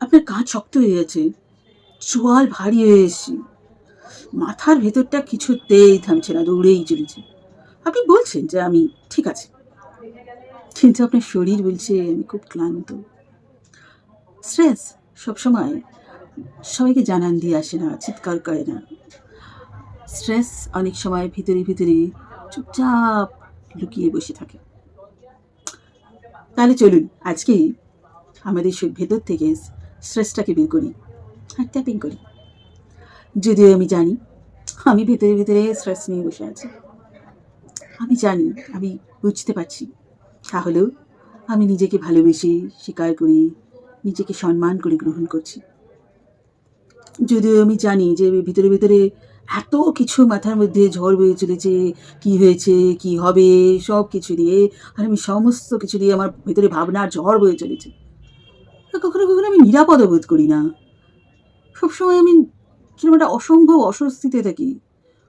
আপনার কাঁধ শক্ত হয়ে গেছে, চোয়াল ভারী হয়ে এসছে, মাথার ভেতরটা কিছুতেই থামছে না, দৌড়েই চলেছে। আপনি বলছেন যে আমি ঠিক আছে, কিন্তু আপনার শরীর বলছে আমি খুব ক্লান্ত। স্ট্রেস সবসময় সবাইকে জানান দিয়ে আসে না, চিৎকার করে না। স্ট্রেস অনেক সময় ভিতরে ভিতরে চুপচাপ লুকিয়ে বসে থাকে। তাহলে চলুন আজকেই আমাদের ভেতর থেকে স্ট্রেসটাকে বের করি আর ট্যাপিং করি। যদিও আমি জানি আমি ভেতরে ভেতরে স্ট্রেস নিয়ে বসে আছি, আমি জানি, আমি বুঝতে পারছি। তাহলেও আমি নিজেকে ভালোবেসে স্বীকার করি, নিজেকে সম্মান করে গ্রহণ করছি। যদিও আমি জানি যে ভিতরে ভিতরে এত কিছু মাথার মধ্যে ঝড় বয়ে চলেছে, কি হয়েছে, কি হবে, সব কিছু দিয়ে, আর আমি সমস্ত কিছু দিয়ে আমার ভেতরে ভাবনার ঝড় বয়ে চলেছে। কখনো কখনো আমি নিরাপদ বোধ করি না। সবসময় আমি কিরকম একটা অসম্ভব অস্বস্তিতে থাকি,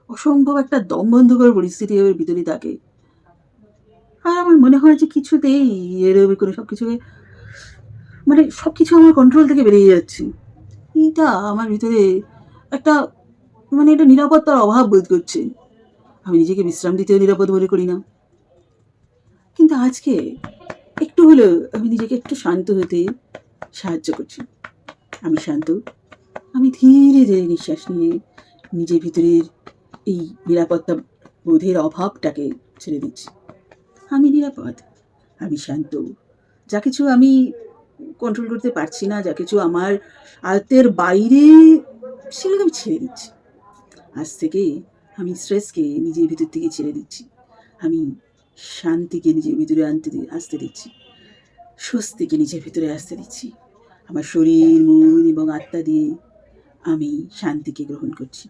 অসম্ভব একটা দমবন্ধকর পরিস্থিতি আমার ভিতরে থাকে। আর আমার মনে হয় যে কিছুতেই এরকম করে সব কিছুকে, মানে সব কিছু আমার কন্ট্রোল থেকে বেরিয়ে যাচ্ছে। এইটা আমার ভিতরে একটা, মানে এটা নিরাপত্তার অভাব বোধ করছে। আমি নিজেকে বিশ্রাম দিতেও নিরাপদ মনে করি না। কিন্তু আজকে একটু হলেও আমি নিজেকে একটু শান্ত হতে সাহায্য করছি। আমি শান্ত, আমি ধীরে ধীরে নিঃশ্বাস নিয়ে নিজের ভিতরের এই নিরাপত্তা বোধের অভাবটাকে ছেড়ে দিচ্ছি। আমি নিরাপদ, আমি শান্ত। যা কিছু আমি কন্ট্রোল করতে পারছি না, যা কিছু আমার আয়ত্তের বাইরে, সেগুলোকে আমি ছেড়ে দিচ্ছি। আজ থেকে আমি স্ট্রেসকে নিজের ভিতর থেকে ছেড়ে দিচ্ছি। আমি শান্তিকে নিজের ভিতরে আসতে দিচ্ছি, স্বস্তিকে নিজের ভিতরে আসতে দিচ্ছি। আমার শরীর, মন এবং আত্মা দিয়ে আমি শান্তিকে গ্রহণ করছি।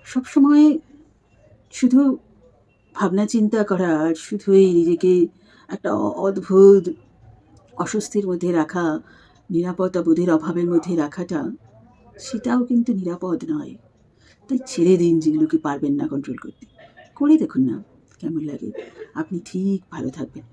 সবসময় শুধু ভাবনা চিন্তা করা আর শুধুই নিজেকে একটা অদ্ভুত অস্বস্তির মধ্যে রাখা, নিরাপত্তা বোধের অভাবের মধ্যে রাখাটা, সেটাও কিন্তু নিরাপদ নয়। তাই ছেড়ে দিন যেগুলোকে পারবেন না কন্ট্রোল করতে। করে দেখুন না কেমন লাগে। আপনি ঠিক ভালো থাকবেন।